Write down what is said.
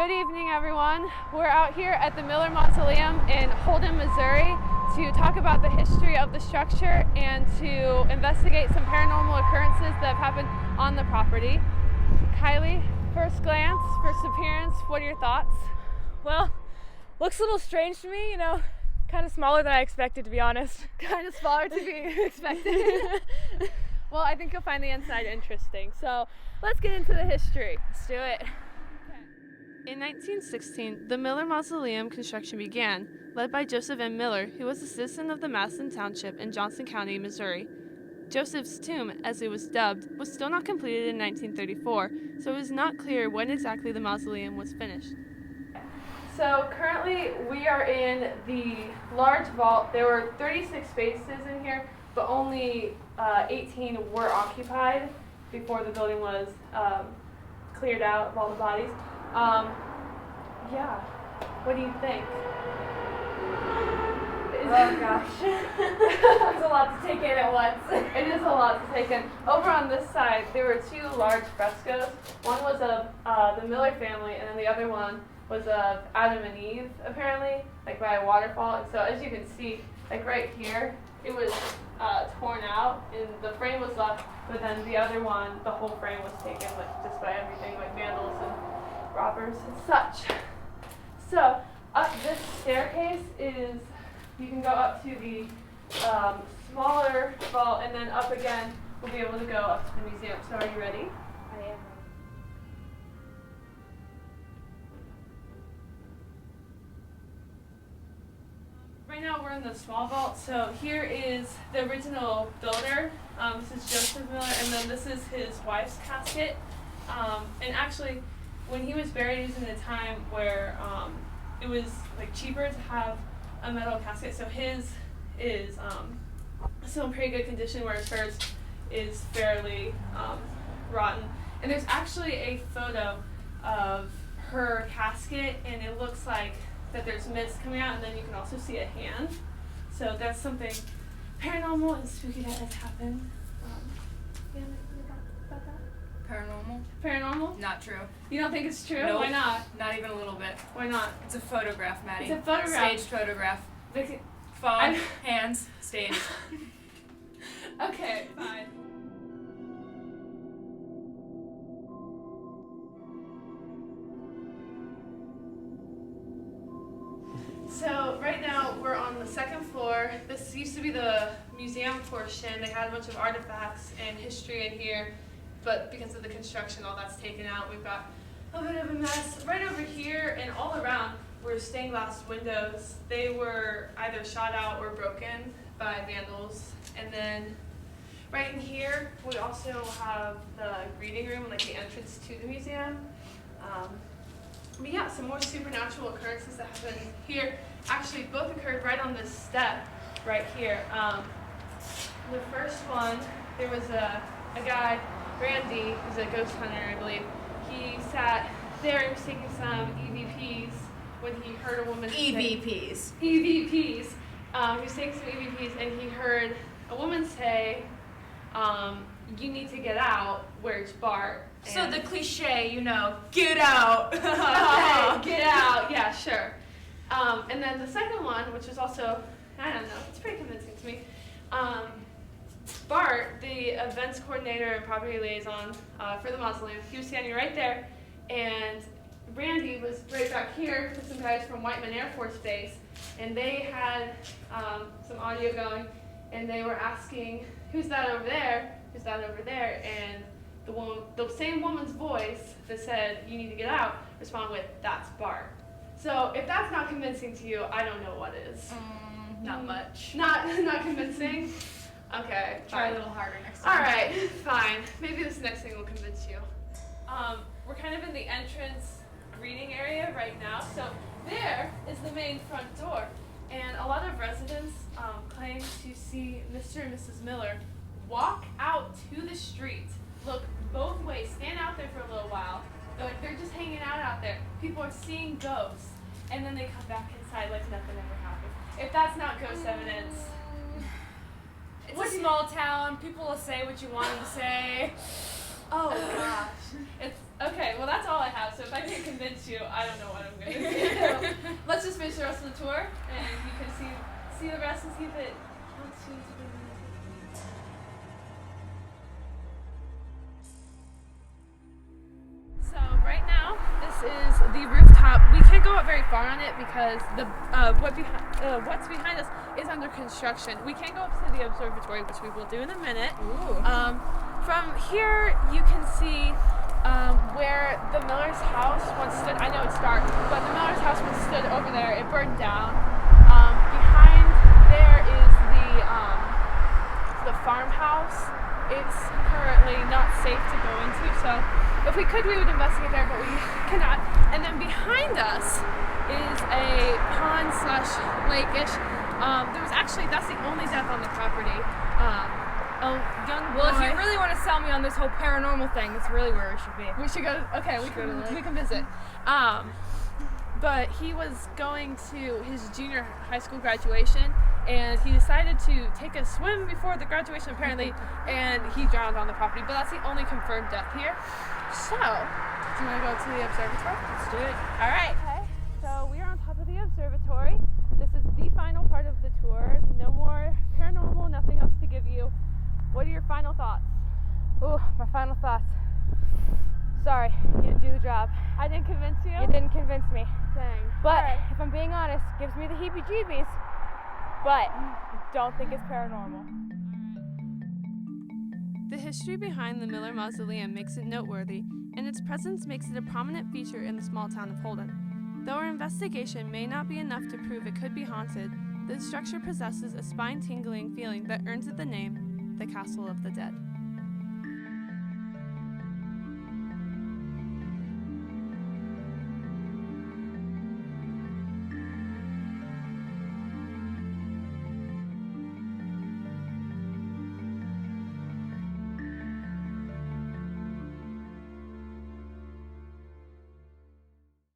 Good evening, everyone. We're out here at the Miller Mausoleum in Holden, Missouri to talk about the history of the structure and to investigate some paranormal occurrences that have happened on the property. Kylee, first glance, first appearance, what are your thoughts? Well, looks a little strange to me, kind of smaller than I expected, to be honest. Kind of smaller to be expected. Well, I think you'll find the inside interesting. So let's get into the history. Let's do it. In 1916, the Miller Mausoleum construction began, led by Joseph M. Miller, who was a citizen of the Madison Township in Johnson County, Missouri. Joseph's tomb, as it was dubbed, was still not completed in 1934, so it is not clear when exactly the mausoleum was finished. So currently we are in the large vault. There were 36 spaces in here, but only 18 were occupied before the building was cleared out of all the bodies. Yeah, what do you think? Oh gosh, that's a lot to take in at once. It is a lot to take in. Over on this side, there were two large frescoes. One was of the Miller family, and then the other one was of Adam and Eve, apparently, like by a waterfall. And so as you can see, like right here, it was torn out, and the frame was left, but then the other one, the whole frame was taken, like just by everything, like vandals and robbers and such. So up this staircase is, you can go up to the smaller vault, and then up again we'll be able to go up to the museum. So are you ready? I am. Right now we're in the small vault. So here is the original builder. This is Joseph Miller, and then this is his wife's casket. And actually, when he was buried, he was in a time where it was like cheaper to have a metal casket. So his is still in pretty good condition, whereas hers is fairly rotten. And there's actually a photo of her casket, and it looks like that there's mist coming out, and then you can also see a hand. So that's something paranormal and spooky that has happened. You have anything about that? Paranormal? Paranormal? Not true. You don't think it's true? Nope. Why not? Not even a little bit. Why not? It's a photograph, Maddie. It's a photograph. Staged photograph. Like, Phone, hands, staged. Okay, fine. So right now we're on the second floor. This used to be the museum portion. They had a bunch of artifacts and history in here, but because of the construction, all that's taken out. We've got a bit of a mess. Right over here and all around were stained glass windows. They were either shot out or broken by vandals. And then right in here, we also have the reading room, like the entrance to the museum. But yeah, some more supernatural occurrences that happened here. Actually, both occurred right on this step right here. The first one, there was a guy, Randy, who's a ghost hunter, I believe. He sat there and was taking some EVPs when he heard a woman EVPs. say... EVPs. He was taking some EVPs, and he heard a woman say, you need to get out, where's Bart? So the cliche, get out. Get out, yeah, sure. And then the second one, which was also, I don't know, it's pretty convincing to me. Bart, the events coordinator and property liaison for the mausoleum, he was standing right there, and Randy was right back here with some guys from Whiteman Air Force Base, and they had some audio going, and they were asking, who's that over there? Who's that over there? And the same woman's voice that said, you need to get out, responded with, that's Bart. So if that's not convincing to you, I don't know what is. Not much. Not convincing? Okay, Try fine. a little harder next time. All right, fine. Maybe this next thing will convince you. We're kind of in the entrance greeting area right now. So there is the main front door. And a lot of residents claim to see Mr. and Mrs. Miller walk out to the street, look both ways, stand out there for a little while. They're just hanging out there. People are seeing ghosts, and then they come back inside like nothing ever happened. If that's not ghost evidence, It's a small town. People will say what you want them to say. oh gosh, it's Okay, well that's all I have. So if I can't convince you, I don't know what I'm going to do. Let's just finish the rest of the tour, and you can see the rest and see if it wants you to be. So right now, this is the rooftop. We can't go up very far on it because what's behind us is under construction. We can't go up to the observatory, which we will do in a minute. From here, you can see where the Miller's house once stood. I know it's dark, but the Miller's house once stood over there. It burned down. Behind there is the farmhouse. It's currently not safe to go into, so if we could, we would investigate there, but we cannot. And then behind us is a pond/lake-ish. That's the only death on the property. A young boy. Well, if you really want to sell me on this whole paranormal thing, that's really where we should be. We should go. Okay, we can visit. But he was going to his junior high school graduation, and he decided to take a swim before the graduation apparently, and he drowned on the property. But that's the only confirmed death here. So, do you want to go to the observatory? Let's do it. All right. Okay. So we are on top of the observatory. This is the final part of the tour. No more paranormal. Nothing else to give you. What are your final thoughts? Ooh, my final thoughts. Sorry, you didn't do the job. I didn't convince you? You didn't convince me. Dang. But if I'm being honest, gives me the heebie-jeebies. But don't think it's paranormal. The history behind the Miller Mausoleum makes it noteworthy, and its presence makes it a prominent feature in the small town of Holden. Though our investigation may not be enough to prove it could be haunted, the structure possesses a spine-tingling feeling that earns it the name, the Castle of the Dead.